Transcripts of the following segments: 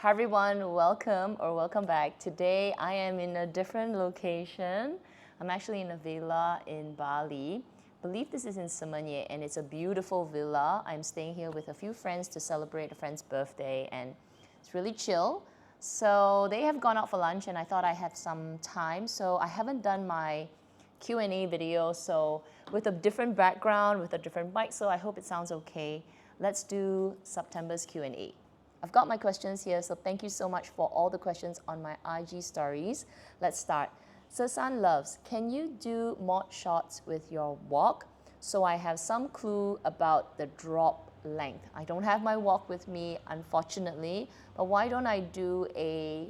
Hi everyone, welcome back. Today I am in a different location. I'm actually in a villa in Bali. I believe this is in Semenye and it's a beautiful villa. I'm staying here with a few friends to celebrate a friend's birthday and it's really chill. So they have gone out for lunch and I thought I had some time. So I haven't done my Q&A video, so with a different background, with a different mic, so I hope it sounds okay. Let's do September's Q&A. I've got my questions here, so thank you so much for all the questions on my IG stories. Let's start. Sasan loves, can you do mod shots with your walk? So I have some clue about the drop length. I don't have my walk with me, unfortunately, but why don't I do a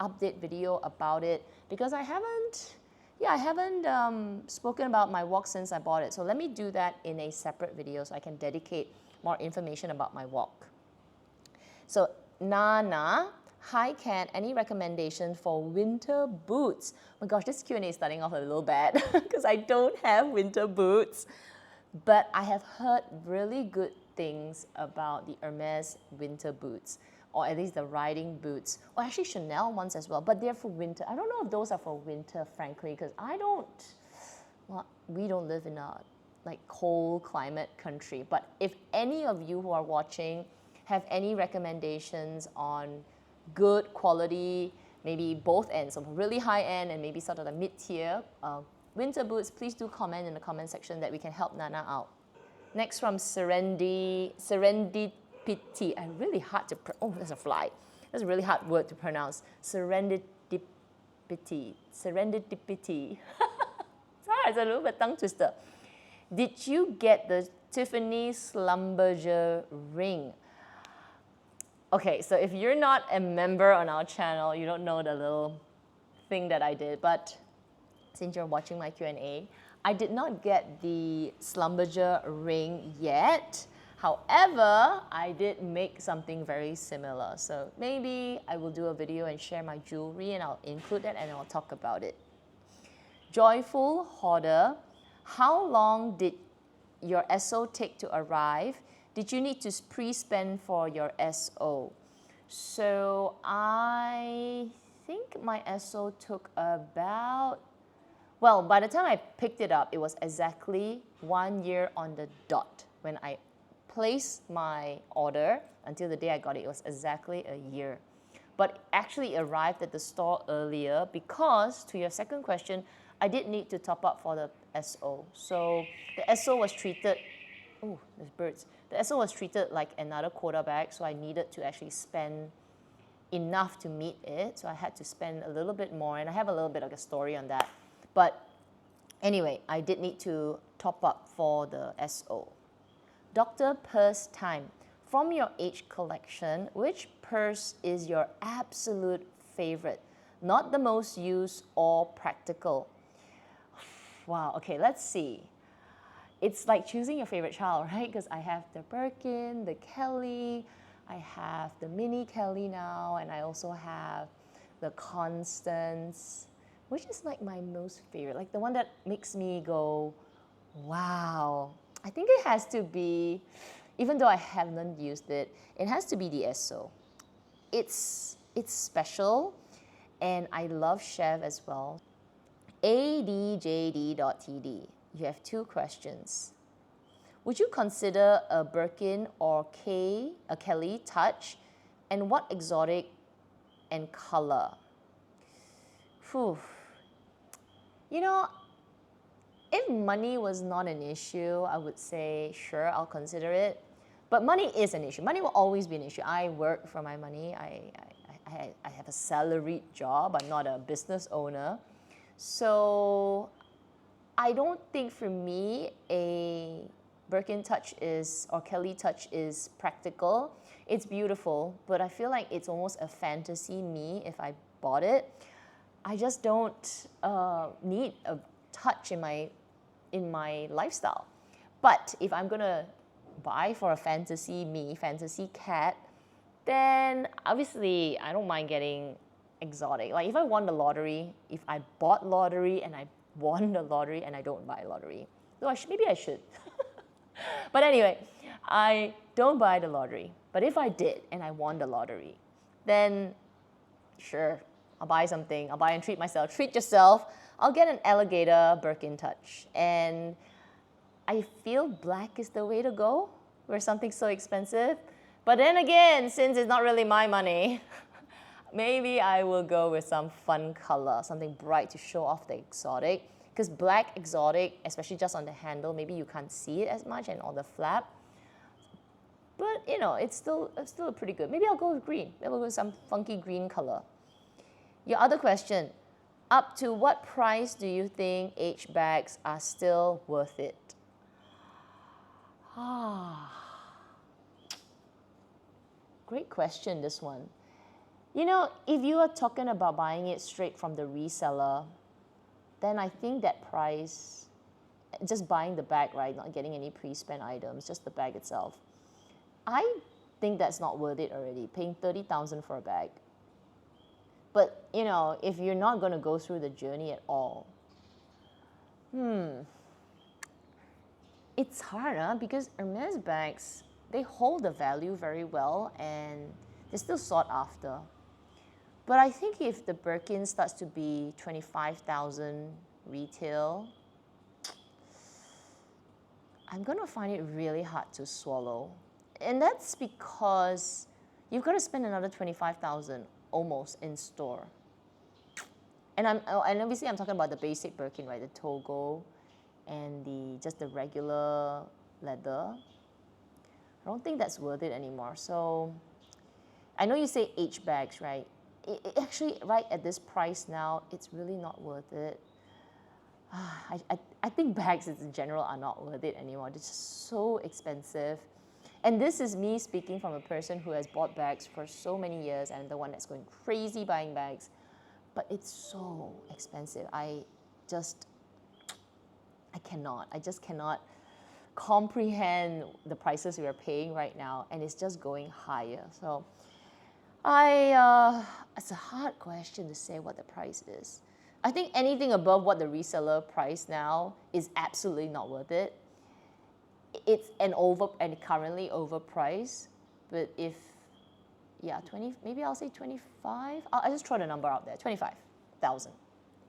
update video about it? Because I haven't spoken about my walk since I bought it. So let me do that in a separate video so I can dedicate more information about my walk. So Nana, hi Kat, any recommendation for winter boots? Oh my gosh, this Q&A is starting off a little bad because I don't have winter boots. But I have heard really good things about the Hermes winter boots, or at least the riding boots, or actually Chanel ones as well, but they're for winter. I don't know if those are for winter, frankly, because we don't live in a cold climate country. But if any of you who are watching have any recommendations on good quality, maybe both ends, so really high end and maybe sort of the mid-tier winter boots, please do comment in the comment section that we can help Nana out. Next from Serendipity. Really hard to oh, there's a fly. That's a really hard word to pronounce. Serendipity. Sorry, it's a little bit tongue twister. Did you get the Tiffany Schlumberger ring? Okay, so if you're not a member on our channel, you don't know the little thing that I did, but since you're watching my Q&A, I did not get the Schlumberger ring yet. However, I did make something very similar. So maybe I will do a video and share my jewelry and I'll include that and I'll talk about it. Joyful Hoarder, how long did your SO take to arrive? Did you need to pre-spend for your SO? So I think my SO took about, well, by the time I picked it up, it was exactly 1 year on the dot. When I placed my order until the day I got it, it was exactly a year. But actually arrived at the store earlier because, to your second question, I did need to top up for the SO. So the SO was treated, oh, there's birds. The SO was treated like another quota bag, so I needed to actually spend enough to meet it. So I had to spend a little bit more, and I have a little bit of a story on that. But anyway, I did need to top up for the SO. Dr. Purse Time. From your H collection, which purse is your absolute favorite? Not the most used or practical. Wow, okay, let's see. It's like choosing your favorite child, right? Because I have the Birkin, the Kelly, I have the mini Kelly now, and I also have the Constance, which is like my most favorite, like the one that makes me go, wow. I think it has to be, even though I haven't used it, it has to be the SO. It's special, and I love Chef as well. ADJD.TD, you have 2 questions. Would you consider a Birkin or a Kelly touch, and what exotic and color? Whew. You know, if money was not an issue, I would say, sure, I'll consider it. But money is an issue. Money will always be an issue. I work for my money. I have a salaried job. I'm not a business owner. So I don't think for me a Birkin touch or Kelly touch is practical. It's beautiful, but I feel like it's almost a fantasy me if I bought it. I just don't need a touch in my lifestyle. But if I'm gonna buy for a fantasy cat, then obviously I don't mind getting exotic. Like if I won the lottery, if I bought lottery and I won the lottery and I don't buy lottery, though maybe I should. But anyway, I don't buy the lottery. But if I did and I won the lottery, then sure, I'll buy something. I'll buy and treat myself. Treat yourself. I'll get an alligator Birkin Touch. And I feel black is the way to go for something so expensive. But then again, since it's not really my money, maybe I will go with some fun color, something bright to show off the exotic. Because black exotic, especially just on the handle, maybe you can't see it as much and on the flap. But you know, it's still pretty good. Maybe I'll go with green. Maybe I'll go with some funky green color. Your other question, up to what price do you think H bags are still worth it? Great question, this one. You know, if you are talking about buying it straight from the reseller, then I think that price, just buying the bag, right, not getting any pre-spent items, just the bag itself, I think that's not worth it already, paying 30,000 for a bag. But, you know, if you're not going to go through the journey at all, it's hard, huh? Because Hermes bags, they hold the value very well and they're still sought after. But I think if the Birkin starts to be 25,000 retail, I'm going to find it really hard to swallow. And that's because you've got to spend another 25,000 almost in store. And obviously I'm talking about the basic Birkin, right? The Togo and just the regular leather. I don't think that's worth it anymore. So I know you say H bags, right? It actually, right at this price now, it's really not worth it. I think bags in general are not worth it anymore. They're just so expensive. And this is me speaking from a person who has bought bags for so many years and the one that's going crazy buying bags. But it's so expensive. I just cannot comprehend the prices we are paying right now, and it's just going higher. So it's a hard question to say what the price is. I think anything above what the reseller price now is absolutely not worth it. It's currently overpriced, but maybe I'll say 25. I'll just throw the number out there, 25,000.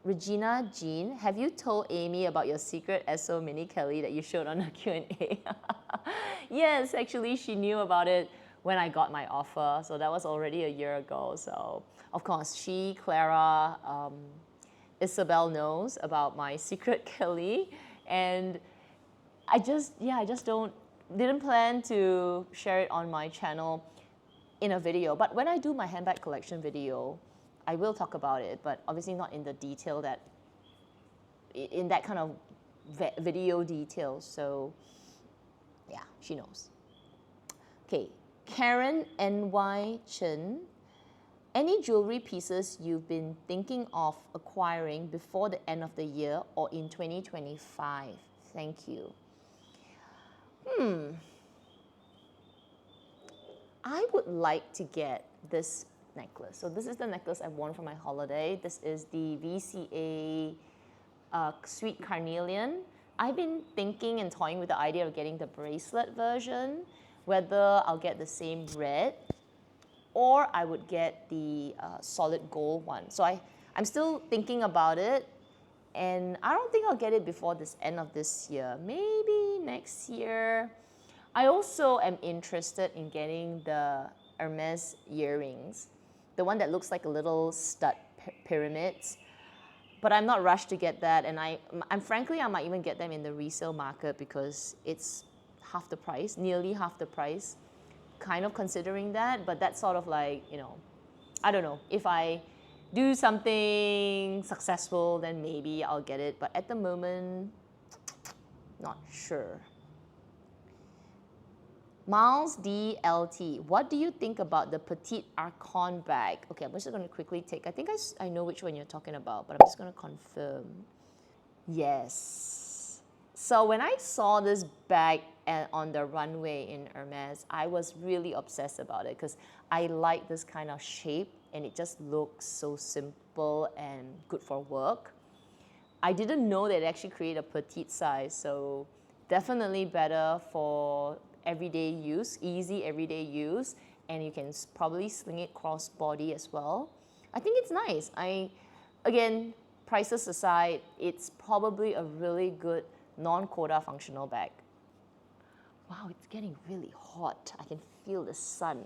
Regina Jean, have you told Amy about your secret SO Mini Kelly that you showed on the Q&A? Yes, actually she knew about it when I got my offer, so that was already a year ago. So of course she, Clara, Isabel knows about my secret Kelly, and I just didn't plan to share it on my channel in a video. But when I do my handbag collection video, I will talk about it, but obviously not in the detail in that kind of video detail. So yeah, she knows. Okay, Karen NY Chen, any jewelry pieces you've been thinking of acquiring before the end of the year or in 2025? Thank you. I would like to get this necklace. So this is the necklace I won for my holiday. This is the VCA Sweet Carnelian. I've been thinking and toying with the idea of getting the bracelet version, whether I'll get the same red or I would get the solid gold one. So I'm still thinking about it, and I don't think I'll get it before this end of this year. Maybe next year. I also am interested in getting the Hermes earrings, the one that looks like a little stud pyramids. But I'm not rushed to get that, and I'm frankly, I might even get them in the resale market because it's half the price, nearly half the price. Kind of considering that, but that's sort of like, I don't know. If I do something successful, then maybe I'll get it. But at the moment, not sure. Miles DLT, what do you think about the Petite Archon bag? Okay, I'm just going to quickly take, I think I know which one you're talking about, but I'm just going to confirm. Yes. So when I saw this bag on the runway in Hermes, I was really obsessed about it because I like this kind of shape and it just looks so simple and good for work. I didn't know that it actually created a petite size, so definitely better for everyday use, easy everyday use, and you can probably sling it cross-body as well. I think it's nice. Again, prices aside, it's probably a really good non-quota functional bag. Wow, it's getting really hot. I can feel the sun.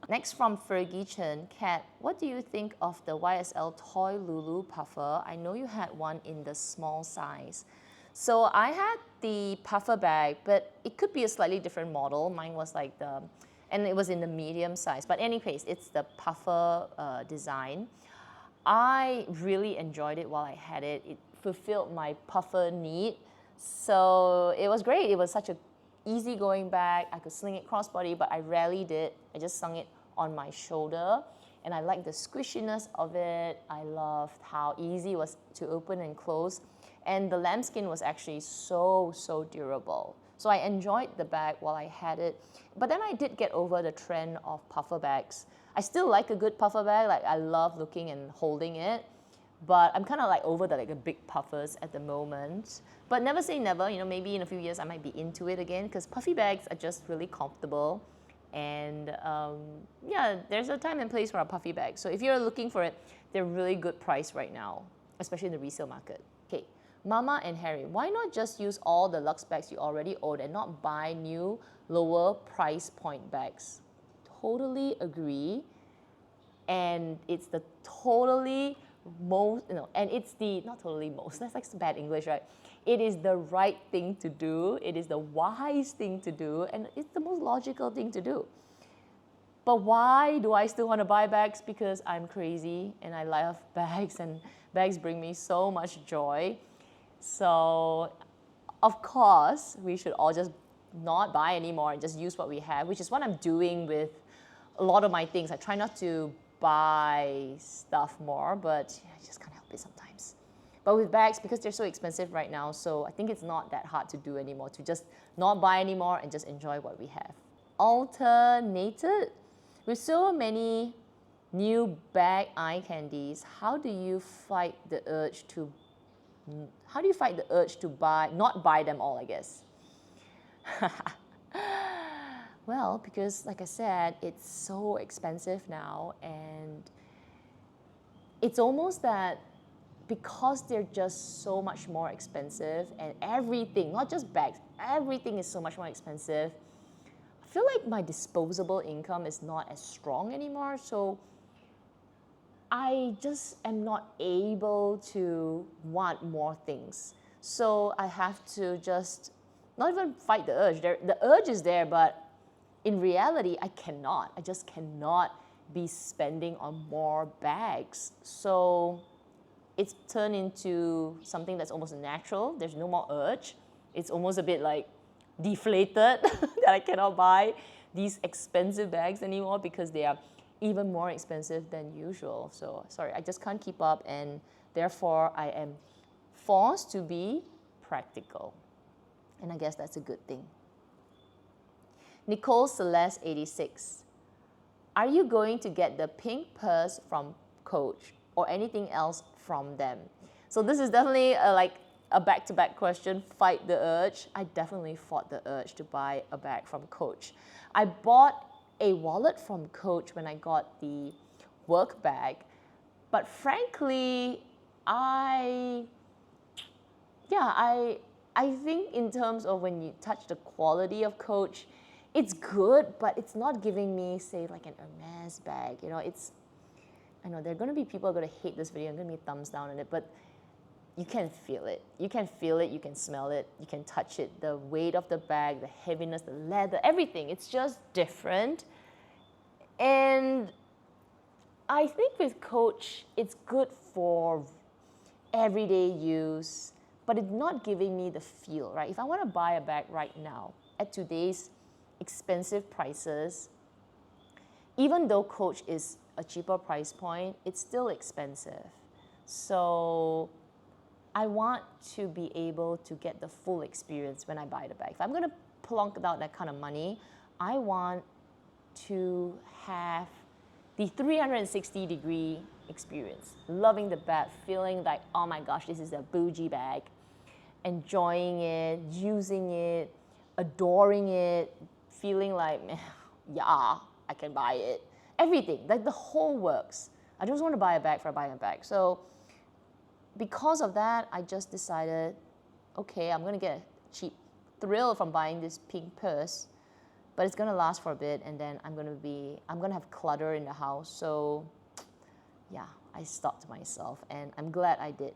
Next from Fergie Chen, Kat, what do you think of the YSL Toy Lulu puffer? I know you had one in the small size. So I had the puffer bag, but it could be a slightly different model. Mine was like and it was in the medium size. But anyways, it's the puffer design. I really enjoyed it while I had it. It fulfilled my puffer need. So it was great. It was such a easygoing bag. I could sling it crossbody, but I rarely did. I just slung it on my shoulder. And I liked the squishiness of it. I loved how easy it was to open and close. And the lambskin was actually so durable. So I enjoyed the bag while I had it. But then I did get over the trend of puffer bags. I still like a good puffer bag. Like, I love looking and holding it. But I'm kind of like over the big puffers at the moment. But never say never. You know, maybe in a few years I might be into it again, because puffy bags are just really comfortable. And yeah, there's a time and place for a puffy bag. So if you're looking for it, they're really good price right now, especially in the resale market. Okay, Mama and Harry, why not just use all the luxe bags you already own and not buy new lower price point bags? Totally agree. And it's the totally most, and it's the, not totally most, that's like bad English, right? It is the right thing to do. It is the wise thing to do. And it's the most logical thing to do. But why do I still want to buy bags? Because I'm crazy and I love bags, and bags bring me so much joy. So, of course, we should all just not buy anymore and just use what we have, which is what I'm doing with a lot of my things. I try not to buy stuff more, but I just can't help it sometimes. But with bags, because they're so expensive right now, so I think it's not that hard to do anymore, to just not buy anymore and just enjoy what we have. Alternated, with so many new bag eye candies, how do you fight the urge to not buy them all, I guess? Well, because like I said, it's so expensive now, and it's almost that because they're just so much more expensive, and everything, not just bags, everything is so much more expensive, I feel like my disposable income is not as strong anymore, so I just am not able to want more things. So I have to just not even fight the urge. The urge is there, but in reality, I just cannot be spending on more bags. So it's turned into something that's almost natural. There's no more urge. It's almost a bit like deflated that I cannot buy these expensive bags anymore because they are even more expensive than usual. So sorry, I just can't keep up, and therefore I am forced to be practical. And I guess that's a good thing. Nicole Celeste 86. Are you going to get the pink purse from Coach or anything else from them? So this is definitely a back-to-back question, fight the urge. I definitely fought the urge to buy a bag from Coach. I bought a wallet from Coach when I got the work bag, but frankly, I think in terms of when you touch the quality of Coach, it's good, but it's not giving me, say, like an Hermes bag. You know, I know there are going to be people who are going to hate this video and going to be thumbs down on it, but you can feel it. You can feel it, you can smell it, you can touch it. The weight of the bag, the heaviness, the leather, everything. It's just different. And I think with Coach, it's good for everyday use, but it's not giving me the feel, right? If I want to buy a bag right now, at today's expensive prices, even though Coach is a cheaper price point, it's still expensive. So I want to be able to get the full experience when I buy the bag. If I'm going to plunk out that kind of money, I want to have the 360-degree experience. Loving the bag, feeling like, oh my gosh, this is a bougie bag. Enjoying it, using it, adoring it, feeling like, yeah, I can buy it. Everything, like the whole works. I don't just want to buy a bag for buying a bag. So because of that, I just decided, okay, I'm going to get a cheap thrill from buying this pink purse, but it's going to last for a bit, and then I'm going to have clutter in the house. So yeah, I stopped myself, and I'm glad I did.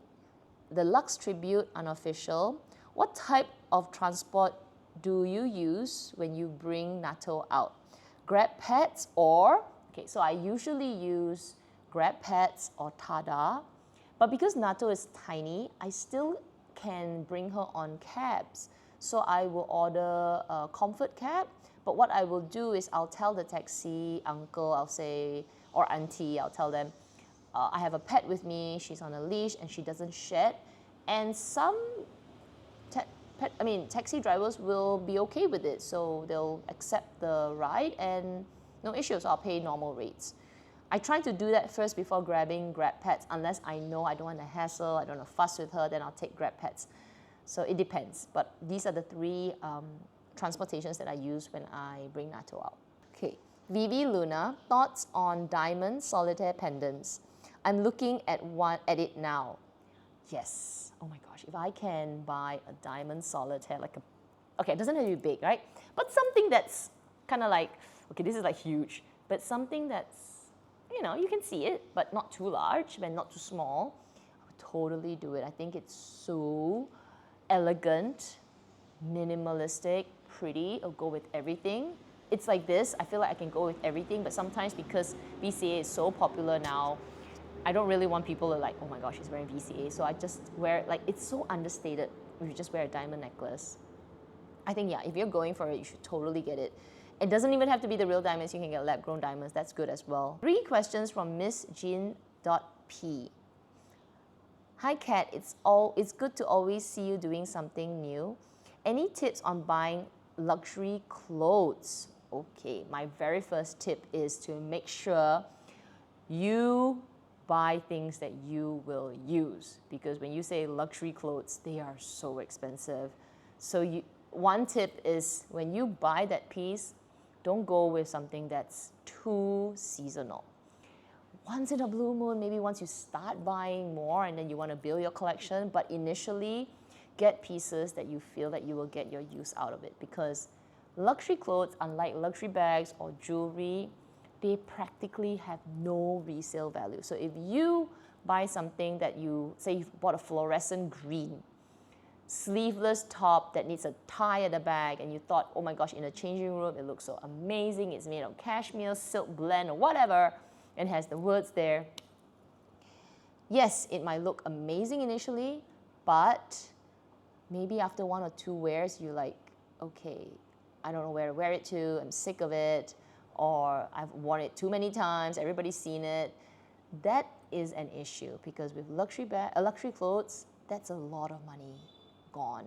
The Lux Tribute Unofficial. What type of transport do you use when you bring natto out? Grab pets or, okay, so I usually use Grab pets or Tada, but because natto is tiny, I still can bring her on cabs. So I will order a comfort cab, but what I will do is I'll tell the taxi uncle, I'll say, or auntie, I'll tell them, I have a pet with me, she's on a leash and she doesn't shed. And some taxi drivers will be okay with it, so they'll accept the ride and no issues, I'll pay normal rates. I try to do that first before grabbing Grab pets, unless I know I don't want to hassle, I don't want to fuss with her, then I'll take Grab pets. So it depends, but these are the three transportations that I use when I bring natto out. Okay, Vivi Luna, thoughts on diamond solitaire pendants. I'm looking at it now. Yes, oh my gosh, if I can buy a diamond solitaire, okay, it doesn't have to be big, right? But something that's kind of like, okay, this is like huge, but something that's, you can see it, but not too large, but not too small. I would totally do it. I think it's so elegant, minimalistic, pretty. It'll go with everything. It's like this. I feel like I can go with everything, but sometimes because VCA is so popular now, I don't really want people to like, oh my gosh, she's wearing VCA. So I just wear, it's so understated if you just wear a diamond necklace. I think, yeah, if you're going for it, you should totally get it. It doesn't even have to be the real diamonds. You can get lab-grown diamonds. That's good as well. 3 questions from Miss Jean.P. Hi, Kat. It's good to always see you doing something new. Any tips on buying luxury clothes? Okay, my very first tip is to make sure you buy things that you will use, because when you say luxury clothes, they are so expensive. So one tip is when you buy that piece, don't go with something that's too seasonal. Once in a blue moon, maybe once you start buying more and then you want to build your collection, but initially get pieces that you feel that you will get your use out of it, because luxury clothes, unlike luxury bags or jewelry, they practically have no resale value. So if you buy something that say you've bought a fluorescent green sleeveless top that needs a tie at the back, and you thought, oh my gosh, in a changing room, it looks so amazing, it's made of cashmere, silk blend, or whatever, and has the words there. Yes, it might look amazing initially, but maybe after 1 or 2 wears, you're like, okay, I don't know where to wear it to, I'm sick of it, or I've worn it too many times, everybody's seen it. That is an issue, because with luxury clothes, that's a lot of money gone.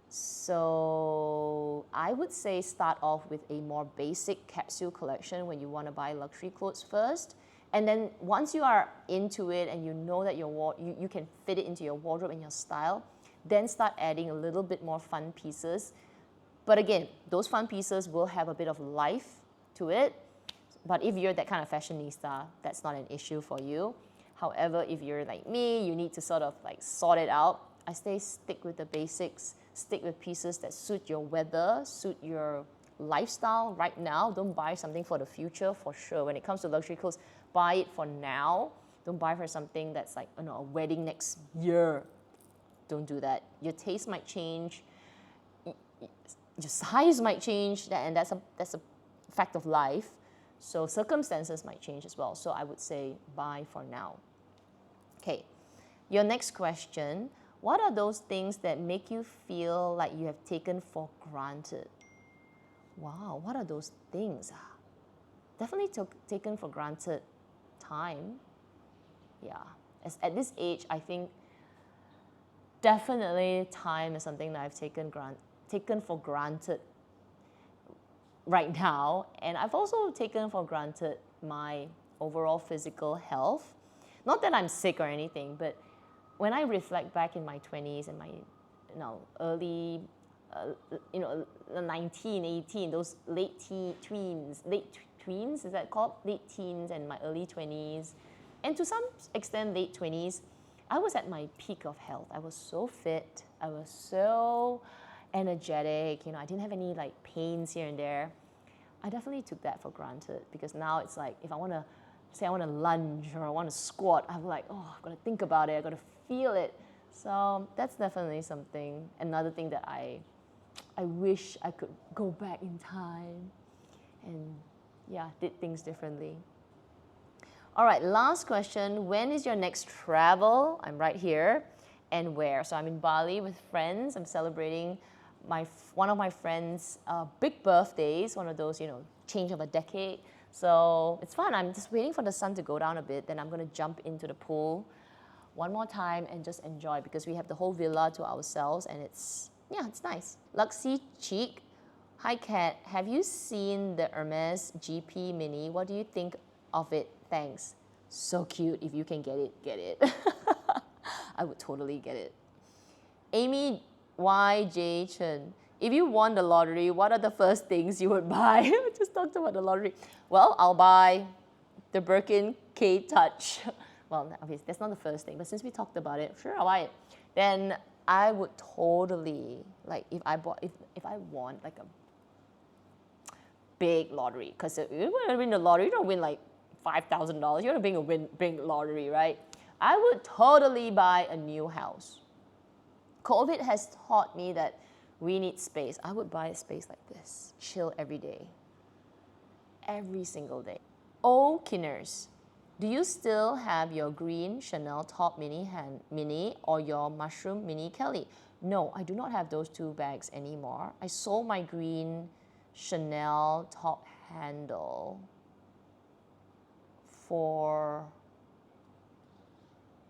So I would say start off with a more basic capsule collection when you want to buy luxury clothes first. And then once you are into it and you know that you can fit it into your wardrobe and your style, then start adding a little bit more fun pieces. But again, those fun pieces will have a bit of life to it. But if you're that kind of fashionista, that's not an issue for you. However, if you're like me, you need to sort of sort it out. I say stick with the basics, stick with pieces that suit your weather, suit your lifestyle right now. Don't buy something for the future, for sure. When it comes to luxury clothes, buy it for now. Don't buy for something that's like, a wedding next year. Don't do that. Your taste might change, your size might change, and that's a fact of life. So circumstances might change as well. So I would say buy for now. Okay, your next question. What are those things that make you feel like you have taken for granted? Wow, what are those things? Definitely taken for granted time. Yeah, at this age, I think definitely time is something that I've taken for granted right now. And I've also taken for granted my overall physical health. Not that I'm sick or anything, but when I reflect back in my 20s and my early 19, 18, those late tweens, is that called? Late teens and my early 20s, and to some extent late 20s, I was at my peak of health. I was so fit. I was so energetic. You know, I didn't have any like pains here and there. I definitely took that for granted because now it's like if I want to say I want to lunge or I want to squat, I'm like, oh, I've got to think about it. I've got to feel it. So that's definitely something. Another thing that I wish I could go back in time and yeah, did things differently. All right, last question. When is your next travel? I'm right here. And where? So I'm in Bali with friends. I'm celebrating one of my friends' big birthdays, one of those, you know, change of a decade. So it's fun. I'm just waiting for the sun to go down a bit. Then I'm going to jump into the pool one more time and just enjoy because we have the whole villa to ourselves and it's nice. Luxy Cheek. Hi Kat, have you seen the Hermes GP Mini? What do you think of it? Thanks. So cute. If you can get it, get it. I would totally get it. Amy Y.J. Chen. If you won the lottery, what are the first things you would buy? We just talked about the lottery. Well, I'll buy the Birkin K Touch. Well, obviously, that's not the first thing, but since we talked about it, sure, I'll buy it. Then I would totally, like, if I won like a big lottery, because you want to win the lottery, you don't win like $5,000. You want to win a big lottery, right? I would totally buy a new house. COVID has taught me that we need space. I would buy a space like this, chill every day, every single day. Oh, Kinners, do you still have your green Chanel top mini or your mushroom mini Kelly? No, I do not have those two bags anymore. I sold my green Chanel top handle for,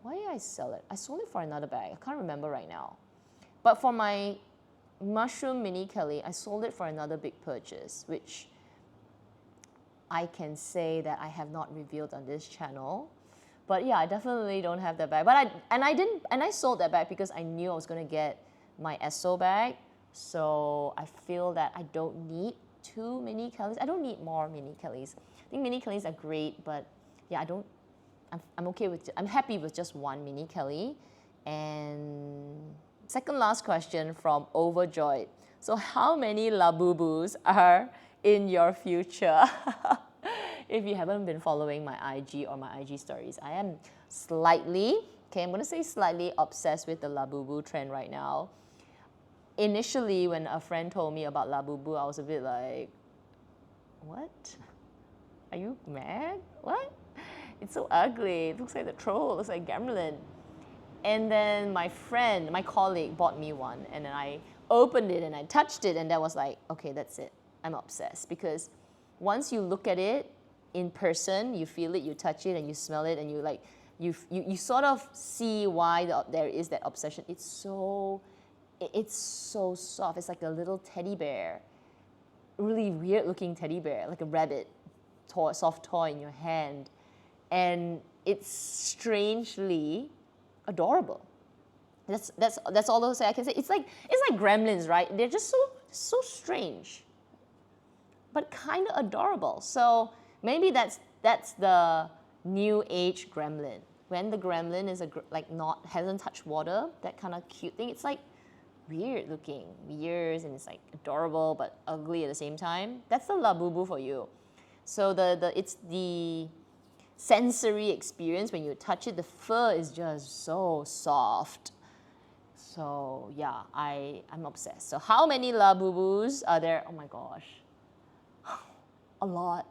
why did I sell it? I sold it for another bag. I can't remember right now. But for my mushroom mini Kelly, I sold it for another big purchase, which I can say that I have not revealed on this channel. But yeah, I definitely don't have that bag. But I sold that bag because I knew I was going to get my Esso bag. So I feel that I don't need two mini Kellys. I don't need more mini Kellys. I think mini Kellys are great, but yeah, I'm happy with just one mini Kelly. And second last question from Overjoyed. So how many Labubus are in your future? If you haven't been following my IG or my IG stories, I am slightly, I'm going to say slightly obsessed with the Labubu trend right now. Initially, when a friend told me about Labubu, I was a bit like, what? Are you mad? What? It's so ugly. It looks like the troll. It looks like Gremlin. And then my colleague bought me one, and then I opened it and I touched it, and that was like, okay, that's it. I'm obsessed. Because once you look at it in person, you feel it, you touch it, and you smell it, and you sort of see why there is that obsession. It's so soft. It's like a little teddy bear, really weird looking teddy bear, like a rabbit soft toy in your hand, and it's strangely adorable. That's all I can say. It's like gremlins, right? They're just so strange, but kind of adorable. So maybe that's the new age gremlin. When the gremlin is hasn't touched water, that kind of cute thing. It's like weird looking, and it's like adorable but ugly at the same time. That's the Labubu for you. So it's the sensory experience when you touch it. The fur is just so soft. So yeah, I'm obsessed. So how many Labubus are there? Oh my gosh, a lot.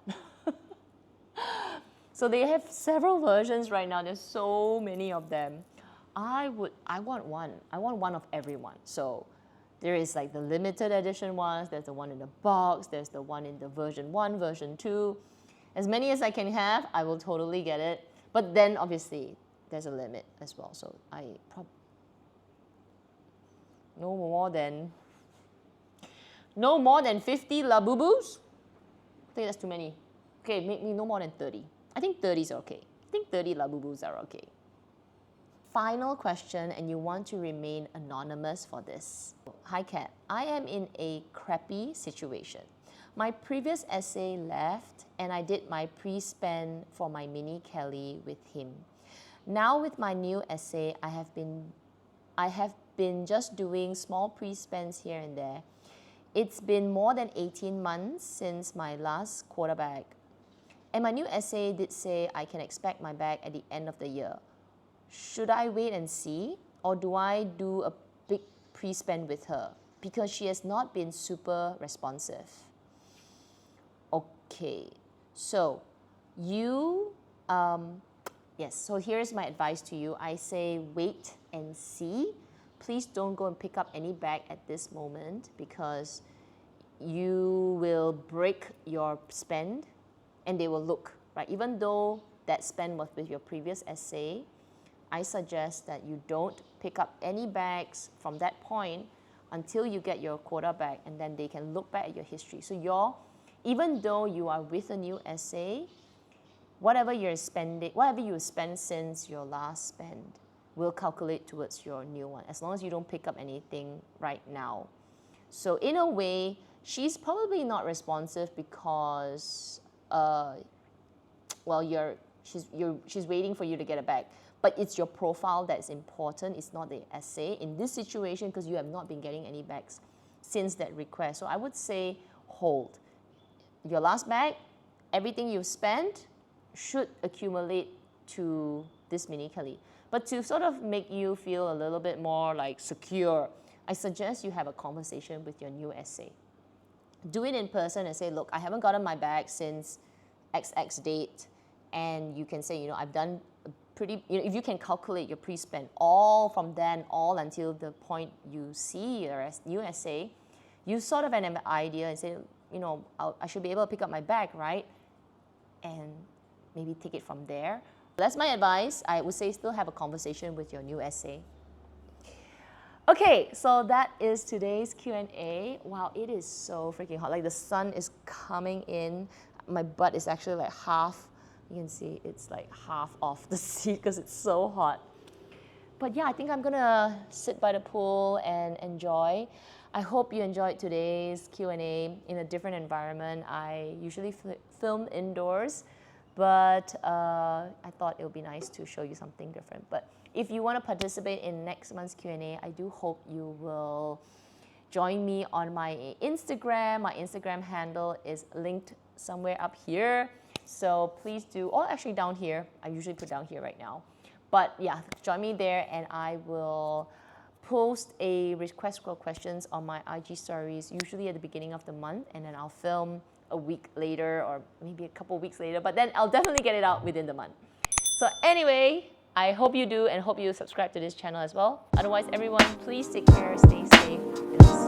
So they have several versions right now. There's so many of them. I want one. I want one of everyone. So there is like the limited edition ones. There's the one in the box. There's the one in the version 1, version 2. As many as I can have, I will totally get it. But then obviously there's a limit as well. So no more than 50 Labubus. I think that's too many. Okay, make me no more than 30. I think 30s are okay. I think 30 Labubus are okay. Final question, and you want to remain anonymous for this. Hi Kat, I am in a crappy situation. My previous essay left and I did my pre-spend for my mini Kelly with him. Now with my new essay, I have been just doing small pre-spends here and there. It's been more than 18 months since my last quarter bag. And my new essay did say I can expect my bag at the end of the year. Should I wait and see, or do I do a big pre-spend with her? Because she has not been super responsive. Okay, so yes, so here's my advice to you. I say wait and see. Please don't go and pick up any bag at this moment because you will break your spend and they will look, right? Even though that spend was with your previous essay, I suggest that you don't pick up any bags from that point until you get your quota back, and then they can look back at your history. So even though you are with a new essay, whatever you spend since your last spend will calculate towards your new one, as long as you don't pick up anything right now. So in a way, she's probably not responsive because she's waiting for you to get it back. But it's your profile that's important. It's not the essay in this situation because you have not been getting any backs since that request. So I would say hold. Your last bag, everything you've spent should accumulate to this mini Kelly. But to sort of make you feel a little bit more like secure, I suggest you have a conversation with your new essay. Do it in person and say, look, I haven't gotten my bag since XX date. And you can say, I've done if you can calculate your pre-spend all from then all until the point you see your new essay, you sort of have an idea and say, I should be able to pick up my bag, right? And maybe take it from there. That's my advice. I would say still have a conversation with your new essay. Okay, so that is today's Q&A. Wow, it is so freaking hot. Like the sun is coming in. My butt is actually like half. You can see it's like half off the seat because it's so hot. But yeah, I think I'm gonna sit by the pool and enjoy. I hope you enjoyed today's Q&A in a different environment. I usually film indoors, but I thought it would be nice to show you something different. But if you want to participate in next month's Q&A, I do hope you will join me on my Instagram. My Instagram handle is linked somewhere up here. So please do, or actually down here. I usually put down here right now. But yeah, join me there and I will post a request for questions on my IG stories, usually at the beginning of the month, and then I'll film a week later or maybe a couple weeks later, but then I'll definitely get it out within the month. So anyway, I hope you do and hope you subscribe to this channel as well. Otherwise, everyone, please take care, stay safe.